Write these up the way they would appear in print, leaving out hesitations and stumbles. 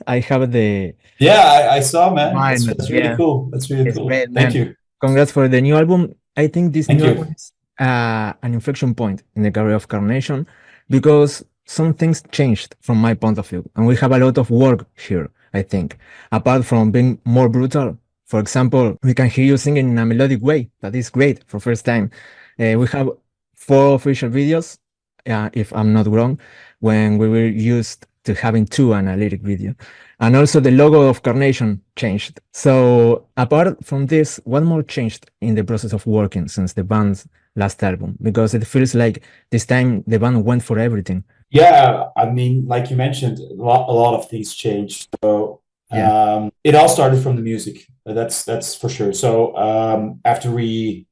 I have the Yeah, I saw, man. mine. That's really Yeah, cool. That's really it's cool. great, Thank man. you. Congrats for the new album. I think this Thank new album you. is an inflection point in the career of Carnation because some things changed from my point of view, and we have a lot of work here, I think. Apart from being more brutal, for example, we can hear you singing in a melodic way. That is great for first time. We have 4 official videos, if I'm not wrong, when we were used to having 2 and a lyric video. And also the logo of Carnation changed. So apart from this, what more changed in the process of working since the band's last album? Because it feels like this time the band went for everything. Yeah, I mean, like you mentioned, a lot of things changed. So Yeah. it all started from the music. That's for sure. So after we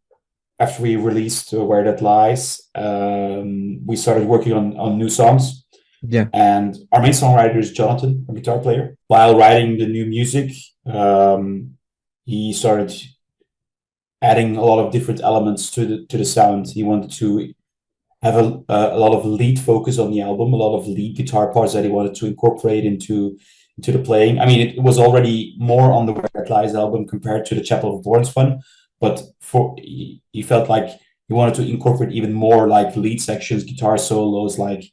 released Where That Lies, we started working on new songs. Yeah. And our main songwriter is Jonathan, a guitar player. While writing the new music, he started adding a lot of different elements to the sound. He wanted to have a lot of lead focus on the album, a lot of lead guitar parts that he wanted to incorporate into the playing. I mean, it was already more on the Where It Lies album compared to the Chapel of Thorns one, but he felt like he wanted to incorporate even more like lead sections, guitar solos, like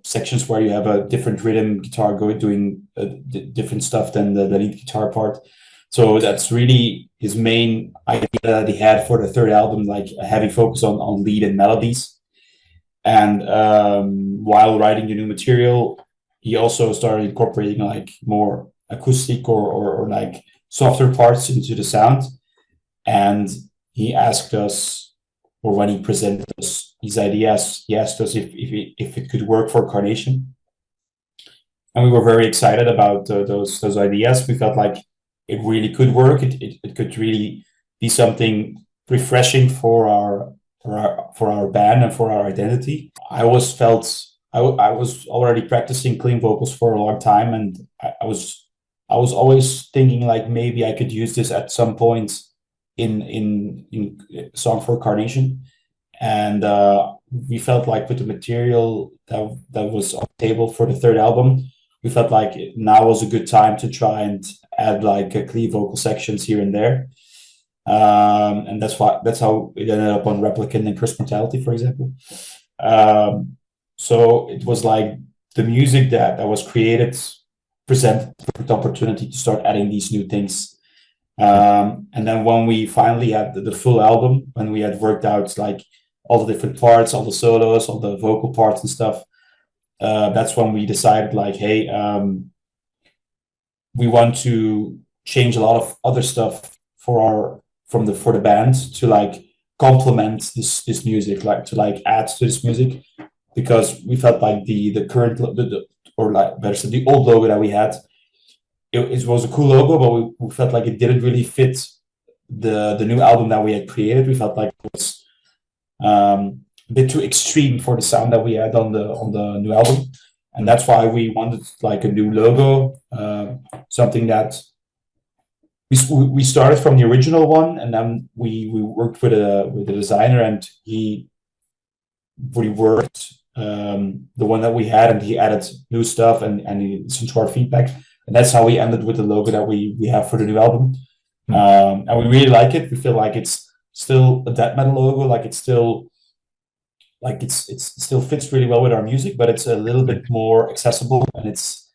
sections where you have a different rhythm guitar doing different stuff than the lead guitar part. So that's really his main idea that he had for the third album, like a heavy focus on lead and melodies. And while writing the new material, he also started incorporating like more acoustic or like softer parts into the sound. And he asked us, or when he presented us his ideas, he asked us if it could work for Carnation. And we were very excited about those ideas. We felt like it really could work. It could really be something refreshing for our band and for our identity. I was already practicing clean vocals for a long time, and I was always thinking like maybe I could use this at some point in song for Carnation. And we felt like with the material that was on the table for the third album, we felt like now was a good time to try and add like clean vocal sections here and there. And that's how it ended up on Replicant and Curse Mortality, for example. So it was like the music that was created presented the opportunity to start adding these new things. And then when we finally had the full album, when we had worked out like all the different parts, all the solos, all the vocal parts and stuff, that's when we decided like, hey, we want to change a lot of other stuff for the band to like complement this music, like to like add to this music, because we felt like the current or like better said, the old logo that we had, it was a cool logo, but we felt like it didn't really fit the new album that we had created. We felt like it was a bit too extreme for the sound that we had on the new album, and that's why we wanted like a new logo, something that we started from the original one, and then we worked with a designer, and he reworked the one that we had, and he added new stuff and he listened to our feedback, and that's how we ended with the logo that we have for the new album. And we really like it. We feel like it's still a death metal logo, like it's still like it still fits really well with our music, but it's a little bit more accessible, and it's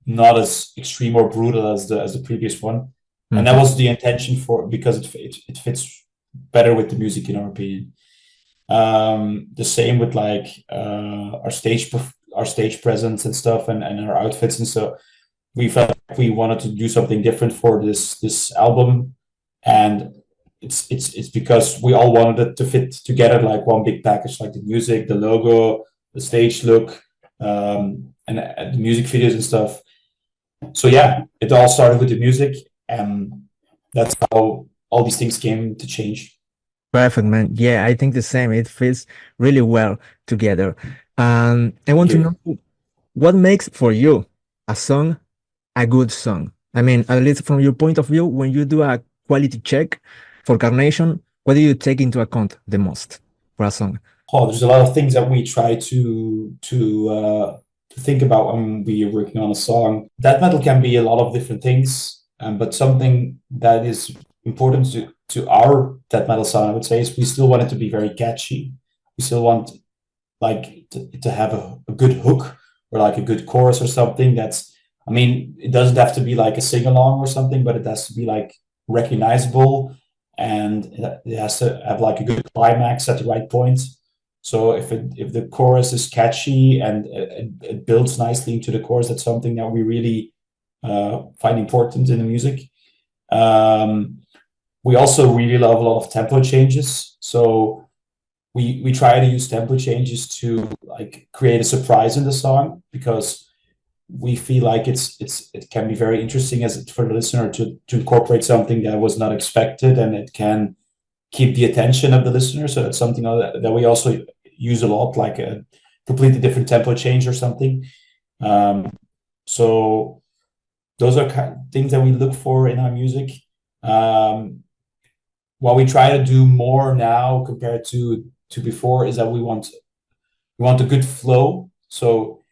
not as extreme or brutal as the previous one. And that was the intention because it fits better with the music, in our opinion. The same with like our stage presence and stuff, and our outfits, and so we felt like we wanted to do something different for this album, and it's because we all wanted it to fit together like one big package, like the music, the logo, the stage look, and the music videos and stuff. So yeah, it all started with the music, and that's how all these things came to change. Perfect, man. Yeah, I think the same. It fits really well together. I want to know what makes for you a song a good song. I mean, at least from your point of view, when you do a quality check for Carnation, what do you take into account the most for a song? Oh, there's a lot of things that we try to think about when we are working on a song. Death metal can be a lot of different things, but something that is important to our death metal sound, I would say, is we still want it to be very catchy. We still want like to have a good hook or like a good chorus or something that's, I mean, it doesn't have to be like a sing-along or something, but it has to be like recognizable, and it has to have like a good climax at the right point. So if the chorus is catchy and it builds nicely into the chorus, that's something that we really find important in the music. We also really love a lot of tempo changes. So we try to use tempo changes to like create a surprise in the song, because we feel like it can be very interesting as for the listener to incorporate something that was not expected, and it can keep the attention of the listener. So that's something that we also use a lot, like a completely different tempo change or something. So those are kind of things that we look for in our music. What we try to do more now compared to before is that we want a good flow. So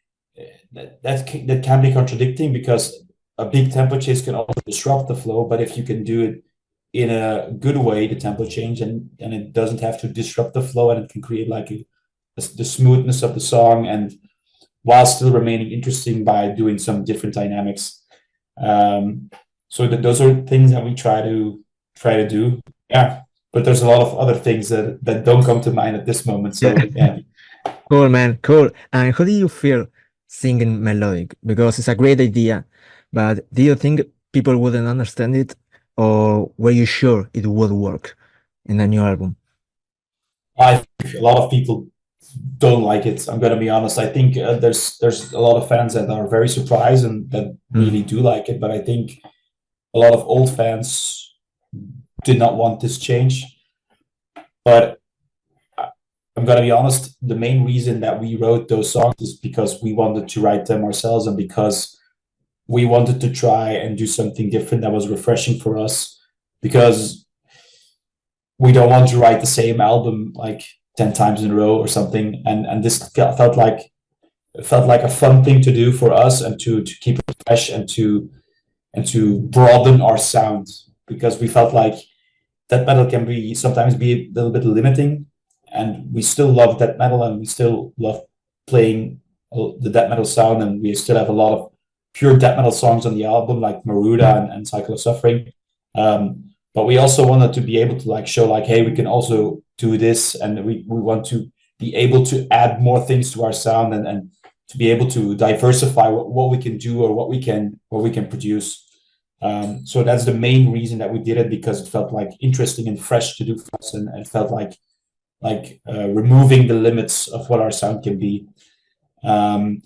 that can be contradicting, because a big tempo change can also disrupt the flow. But if you can do it in a good way, the tempo change, and it doesn't have to disrupt the flow, and it can create like the smoothness of the song, and while still remaining interesting by doing some different dynamics. So those are things that we try to do. Yeah, but there's a lot of other things that don't come to mind at this moment. So yeah. Cool, man, cool. And how do you feel singing melodic? Because it's a great idea, but do you think people wouldn't understand it, or were you sure it would work in a new album? I think a lot of people don't like it. I'm gonna be honest. I think there's a lot of fans that are very surprised and that really do like it, but I think a lot of old fans did not want this change. But I'm gonna be honest, the main reason that we wrote those songs is because we wanted to write them ourselves, and because we wanted to try and do something different that was refreshing for us, because we don't want to write the same album like 10 times in a row or something. And this felt like a fun thing to do for us, and to keep it fresh, and to broaden our sound, because we felt like death metal can sometimes be a little bit limiting, and we still love death metal, and we still love playing the death metal sound, and we still have a lot of pure death metal songs on the album, like Maruda and Cycle of Suffering. But we also wanted to be able to like show like, hey, we can also do this, and we want to be able to add more things to our sound, and to be able to diversify what we can do, or what we can produce. So that's the main reason that we did it, because it felt like interesting and fresh to do for us, and it felt like removing the limits of what our sound can be. And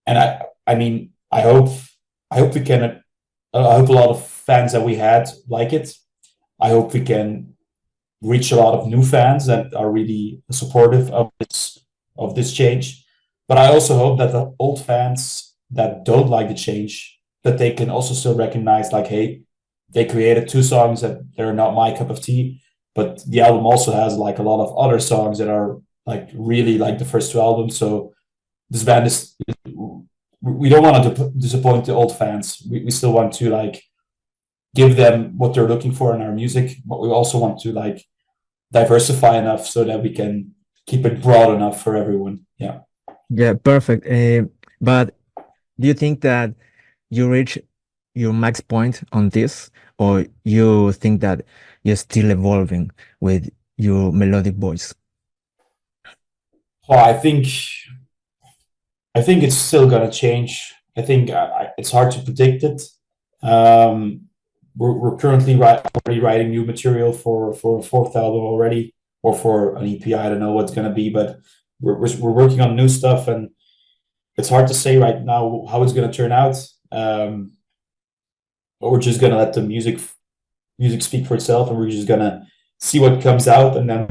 I mean, I hope a lot of fans that we had like it. I hope we can reach a lot of new fans that are really supportive of this change. But I also hope that the old fans that don't like the change, that they can also still recognize like, hey, they created 2 songs that they're not my cup of tea, but the album also has like a lot of other songs that are like really like the first 2 albums. So this band is, we don't want to disappoint the old fans. We still want to like give them what they're looking for in our music, but we also want to like diversify enough so that we can keep it broad enough for everyone. Yeah. Yeah, perfect. But do you think that you reach your max point on this, or you think that you're still evolving with your melodic voice? Oh, I think it's still gonna change. I think it's hard to predict it. We're currently already writing new material for a 4th album already, or for an EP. I don't know what's gonna be, but we're working on new stuff, and it's hard to say right now how it's gonna turn out. But we're just gonna let the music speak for itself, and we're just gonna see what comes out, and then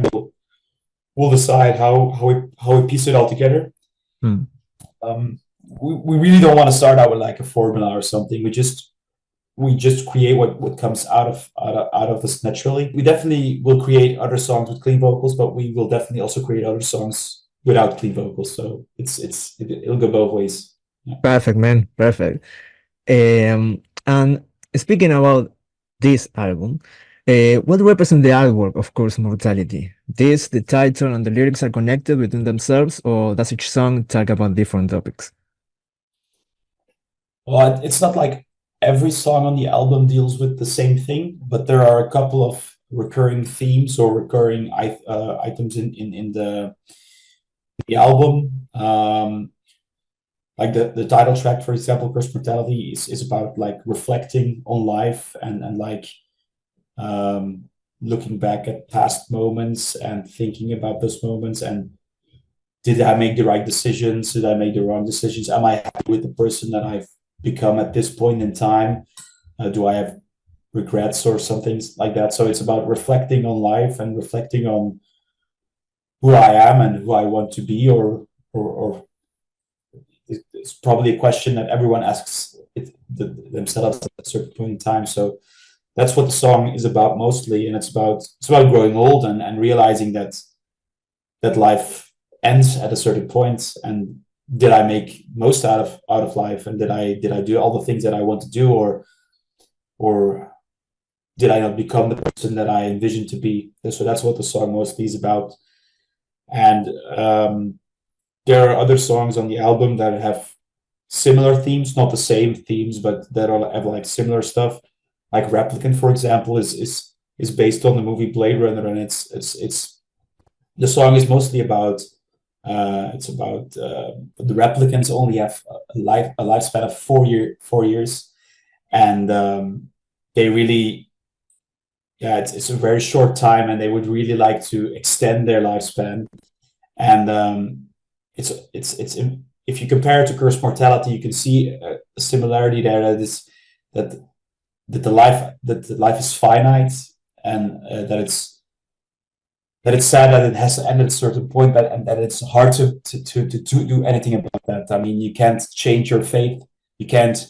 we'll decide how we piece it all together. We really don't want to start out with like a formula or something. We just create what comes out of this naturally. We definitely will create other songs with clean vocals, but we will definitely also create other songs without clean vocals. So it'll go both ways. Perfect, man. Perfect. And speaking about this album, what represents the artwork of Course Mortality? This, the title, and the lyrics are connected between themselves, or does each song talk about different topics? Well, it's not like every song on the album deals with the same thing, but there are a couple of recurring themes or recurring items in the album. Like the title track, for example, Curse Mortality is about like reflecting on life and like looking back at past moments and thinking about those moments and did I make the right decisions? Did I make the wrong decisions? Am I happy with the person that I've become at this point in time? Do I have regrets or something like that? So it's about reflecting on life and reflecting on who I am and who I want to be, or it's probably a question that everyone asks themselves at a certain point in time. So that's what the song is about mostly, and it's about growing old and realizing that life ends at a certain point, and did I make most out of life, and did I do all the things that I want to do, or did I not become the person that I envisioned to be? So that's what the song mostly is about. And there are other songs on the album that have similar themes, not the same themes, but that have like similar stuff. Like Replicant, for example, is based on the movie Blade Runner, and it's the song is mostly about the replicants only have a lifespan of 4 years, and they really, yeah, it's a very short time, and they would really like to extend their lifespan. And it's if you compare it to Curse Mortality, you can see a similarity there, that the life is finite, and that it's sad that it has ended at a certain point, and that it's hard to do anything about that. I mean, you can't change your fate. You can't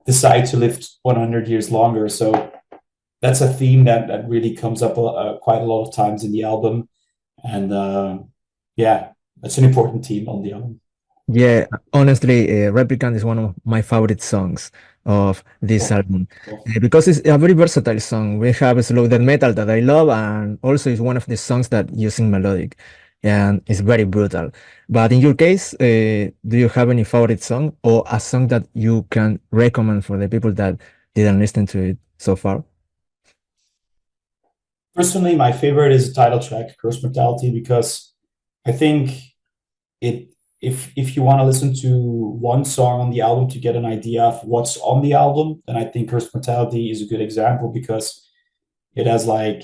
decide to live 100 years longer. So that's a theme that really comes up quite a lot of times in the album. And yeah, that's an important theme on the album. Yeah, honestly, Replicant is one of my favorite songs of this album because it's a very versatile song. We have a slow death metal that I love, and also it's one of the songs that using melodic, and it's very brutal. But in your case, do you have any favorite song or a song that you can recommend for the people that didn't listen to it so far? Personally, my favorite is the title track, Curse Mortality, because I think if you want to listen to one song on the album to get an idea of what's on the album, then I think Curse Mortality is a good example, because it has like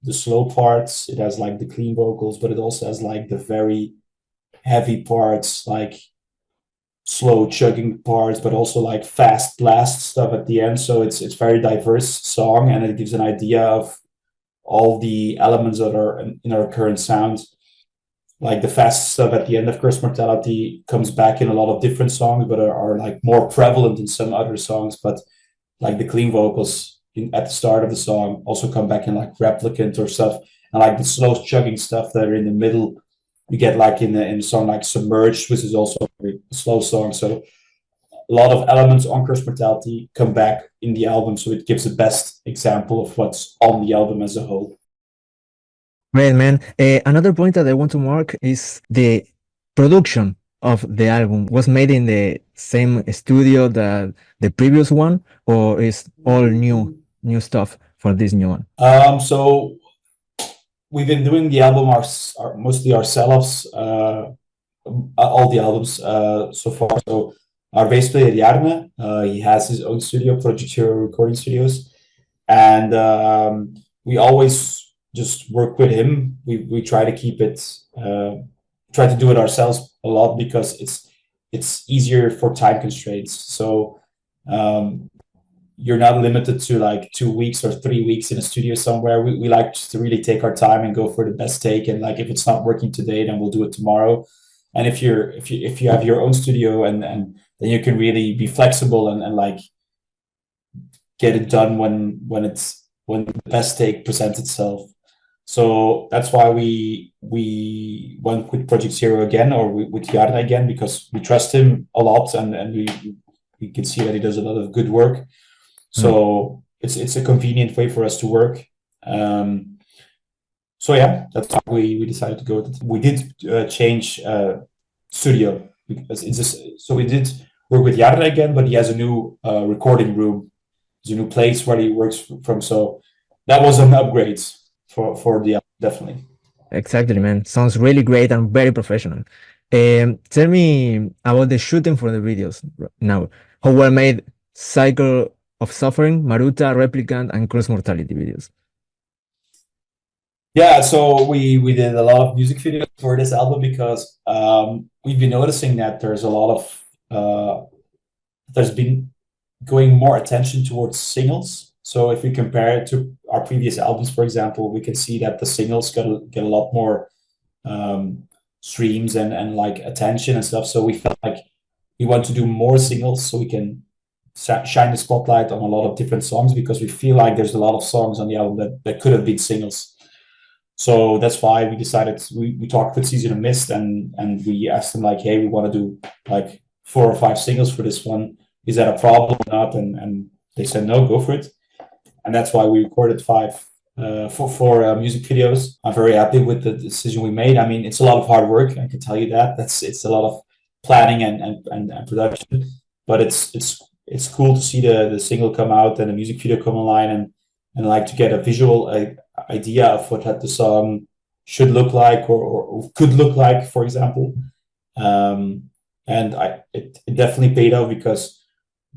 the slow parts, it has like the clean vocals, but it also has like the very heavy parts, like slow chugging parts, but also like fast blast stuff at the end. So it's very diverse song, and it gives an idea of all the elements that are in our current sound. Like the fast stuff at the end of Curse Mortality comes back in a lot of different songs, but are like more prevalent in some other songs. But like the clean vocals at the start of the song also come back in like Replicant or stuff, and like the slow chugging stuff that are in the middle you get like in the song like Submerged, which is also a very slow song. So a lot of elements on Curse Mortality come back in the album, so it gives the best example of what's on the album as a whole. Great, man. Another point that I want to mark is the production of the album was made in the same studio that the previous one, or is all new stuff for this new one? So we've been doing the album mostly ourselves, all the albums so far. So our bass player Jarne, he has his own studio, Project Hero Recording Studios, and we always just work with him. We try to keep it, try to do it ourselves a lot, because it's easier for time constraints. So you're not limited to like 2 weeks or 3 weeks in a studio somewhere. We like to really take our time and go for the best take. And like if it's not working today, then we'll do it tomorrow. And if you have your own studio, and then you can really be flexible and like get it done when the best take presents itself. So that's why we went with Project Zero again, or with Jarda again, because we trust him a lot, and we can see that he does a lot of good work. So it's a convenient way for us to work. So yeah, that's why we decided to go with it. We did change studio, because so we did work with Jarda again, but he has a new recording room. There's a new place where he works from. So that was an upgrade for the album, definitely. Exactly, man. Sounds really great and very professional. Tell me about the shooting for the videos now. How were made Cycle of Suffering, Maruta, Replicant, and Cross Mortality videos? Yeah, so we did a lot of music videos for this album, because we've been noticing that there's a lot of there's been going more attention towards singles. So if we compare it to our previous albums, for example, we can see that the singles get a lot more streams and like attention and stuff. So we felt like we want to do more singles, so we can shine the spotlight on a lot of different songs, because we feel like there's a lot of songs on the album that could have been singles. So that's why we decided, we talked with Season of Mist, and we asked them like, hey, we want to do like 4 or 5 singles for this one. Is that a problem or not? And they said, no, go for it. And that's why we recorded 5 for music videos. I'm very happy with the decision we made. I mean, it's a lot of hard work, I can tell you that. It's a lot of planning and production, but it's cool to see the single come out and the music video come online, and like to get a visual idea of what the song should look like, or could look like, for example. And it definitely paid off, because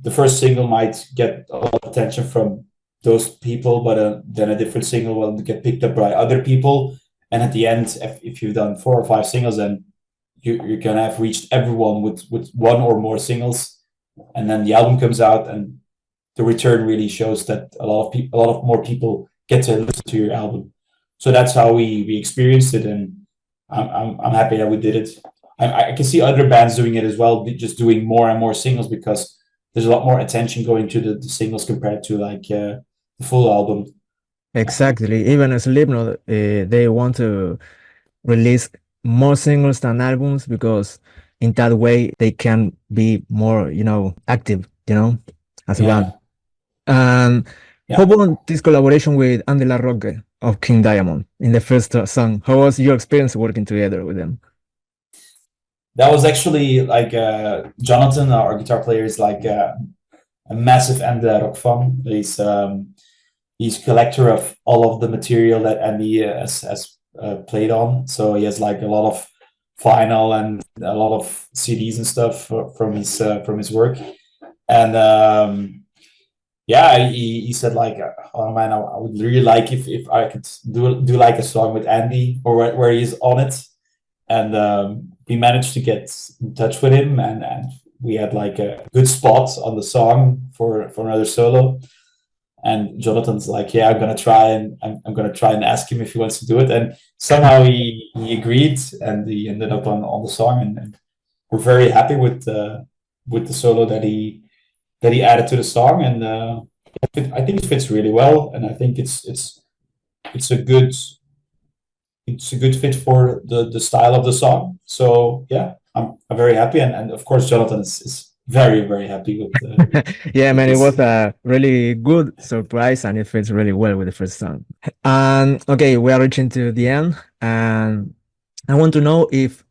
the first single might get a lot of attention from those people, but then a different single will get picked up by other people. And at the end, if you've done 4 or 5 singles, then you're gonna have reached everyone with 1 or more singles. And then the album comes out, and the return really shows that a lot of more people get to listen to your album. So that's how we experienced it, and I'm happy that we did it. I can see other bands doing it as well, just doing more and more singles, because there's a lot more attention going to the singles compared to like the full album. Exactly. Even as Slipknot, they want to release more singles than albums, because in that way they can be more, active, as a band. And how about this collaboration with Andy LaRocque of King Diamond in the first song? How was your experience working together with them? That was actually like Jonathan, our guitar player, is like a massive Andy LaRocque fan. He's collector of all of the material that Andy has played on. So he has like a lot of vinyl and a lot of CDs and stuff from his work. And he said like, oh man, I would really like if I could do like a song with Andy, or where he's on it. And we managed to get in touch with him, and we had like a good spot on the song for another solo. And Jonathan's like, yeah, I'm gonna try and ask him if he wants to do it. And somehow he agreed, and he ended up on the song, and we're very happy with the solo that he added to the song. And I think it fits really well, and I think it's a good fit for the style of the song. So yeah, I'm very happy, and of course Jonathan is very, very happy with yeah, man, it was a really good surprise, and it fits really well with the first song. And okay, we are reaching to the end, and I want to know if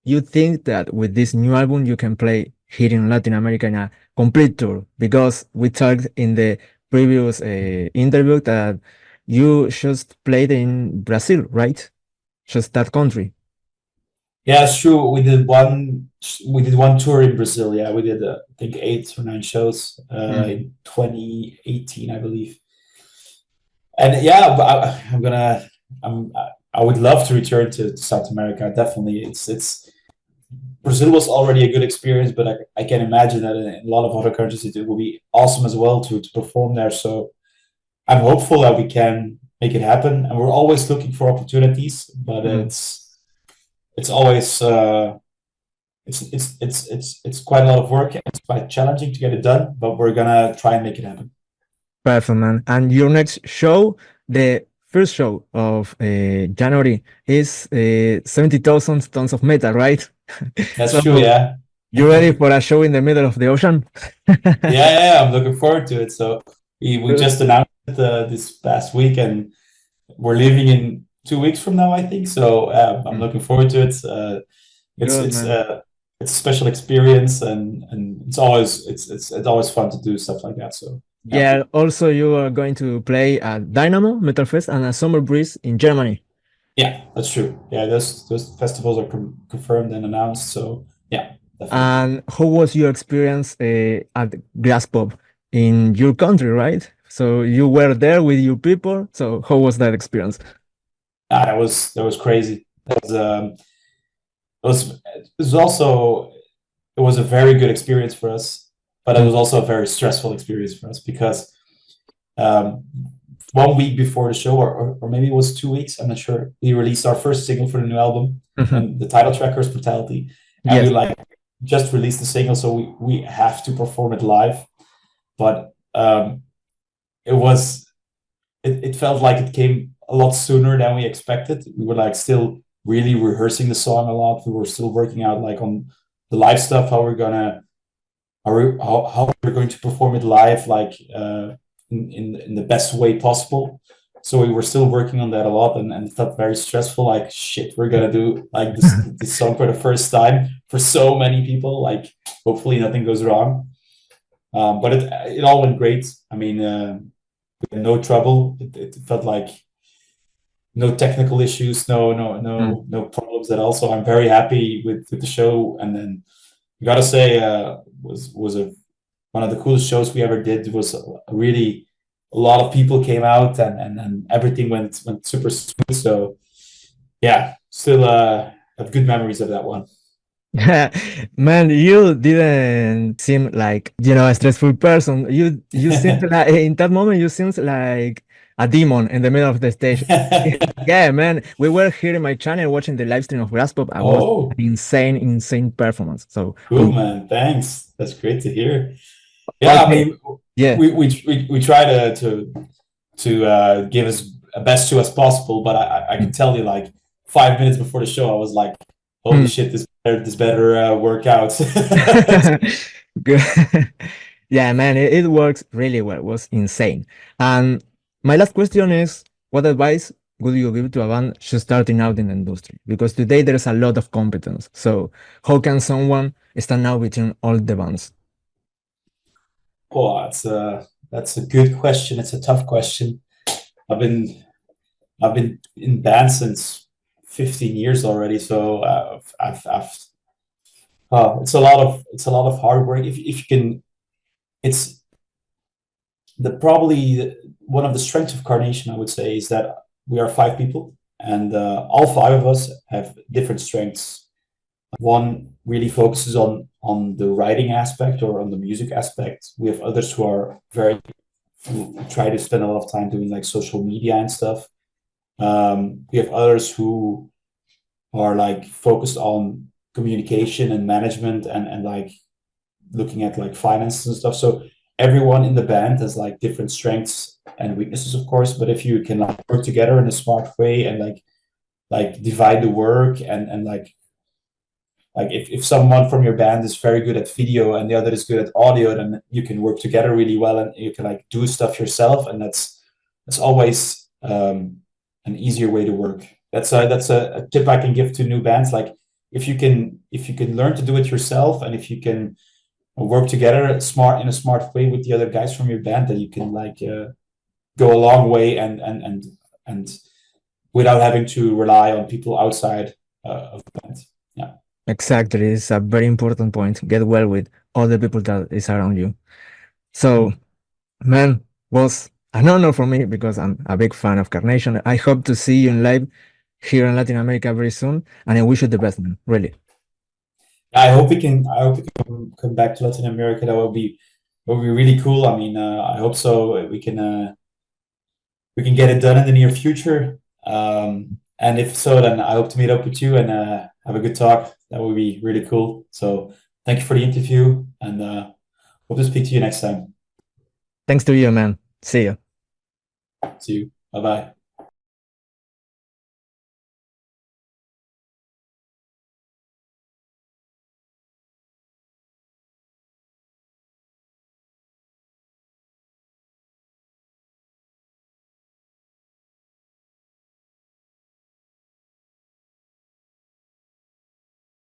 you think that with this new album you can play here in Latin America in a complete tour, because we talked in the previous interview that you just played in Brazil, right? Just that country. Yeah, it's true. We did one tour in Brazil. Yeah, we did I think 8 or 9 shows in 2018, I believe. And yeah, I would love to return to South America. Definitely, it's Brazil was already a good experience, but I can imagine that in a lot of other countries it will be awesome as well to perform there. So I'm hopeful that we can make it happen, and we're always looking for opportunities, but it's always it's quite a lot of work, and it's quite challenging to get it done, but we're gonna try and make it happen. Perfect, man. And your next show, the first show of January is 70,000 tons of metal, right? That's So true, yeah. you ready for a show in the middle of the ocean? Yeah, I'm looking forward to it. So we Good. just announced it this past week, and we're leaving in 2 weeks from now, I think. So I'm looking forward to it. It's Good, it's man. it's a special experience, and it's always fun to do stuff like that. So yeah, Yeah, also you are going to play at Dynamo, Metal Fest, and a Summer Breeze in Germany. yeah, that's true. Yeah, those festivals are confirmed and announced. So yeah, definitely. And how was your experience at Grass Pop in your country, right? So you were there with your people. So how was that experience? That was crazy. It was a very good experience for us, but it was also a very stressful experience for us because 1 week before the show, or maybe it was 2 weeks, I'm not sure, we released our first single for the new album, and the title track is Brutality, and Yes. we like just released the single, so we have to perform it live, but it felt like it came a lot sooner than we expected. We were like still really rehearsing the song a lot. We were still working out like on the live stuff, how we're going to perform it live, like in the best way possible. So we were still working on that a lot, and it felt very stressful. Like shit, we're gonna do like this song for the first time for so many people. Like hopefully nothing goes wrong. But it all went great. I mean, we had no trouble. It felt like no technical issues, no problems at all. So I'm very happy with the show. And then I gotta say, was one of the coolest shows we ever did. It was really a lot of people came out, and everything went super smooth. So yeah, still have good memories of that one. Man, you didn't seem like, a stressful person. You seemed like in that moment you seemed like a demon in the middle of the stage. Yeah, man. We were here in my channel watching the live stream of Graspop. I was Oh, an insane performance. So cool, man. Thanks. That's great to hear. Yeah, I okay. mean, Yeah. we try to give as best to as possible, but I can tell you, like 5 minutes before the show, I was like, holy shit, this better work out. Good. Yeah, man, it works really well. It was insane. And my last question is, what advice would you give to a band just starting out in the industry? Because today there's a lot of competence. So how can someone stand out between all the bands? Oh, that's a good question. It's a tough question. I've been in band since 15 years already, so it's a lot of hard work. If you can, it's probably one of the strengths of Carnation, I would say, is that we are 5 people, and all 5 of us have different strengths. One really focuses on the writing aspect or on the music aspect. We have others who try to spend a lot of time doing like social media and stuff. We have others who are like focused on communication and management, and like looking at like finance and stuff. So everyone in the band has like different strengths and weaknesses, of course. But if you can like work together in a smart way and like divide the work, and like if someone from your band is very good at video and the other is good at audio, then you can work together really well, and you can like do stuff yourself, and that's always an easier way to work. That's a tip I can give to new bands. Like if you can learn to do it yourself, and if you can work together in a smart way with the other guys from your band, then you can like go a long way, and without having to rely on people outside of the band. Yeah. Exactly. It's a very important point. Get well with all the people that is around you. So, man, was an honor for me because I'm a big fan of Carnation. I hope to see you in live here in Latin America very soon, and I wish you the best, man. Really. I hope we can. I hope we can come back to Latin America. That would be really cool. I mean, I hope so. We can get it done in the near future. And if so, then I hope to meet up with you and have a good talk. That would be really cool. So thank you for the interview, and hope to speak to you next time. Thanks to you, man. See you. See you. Bye bye.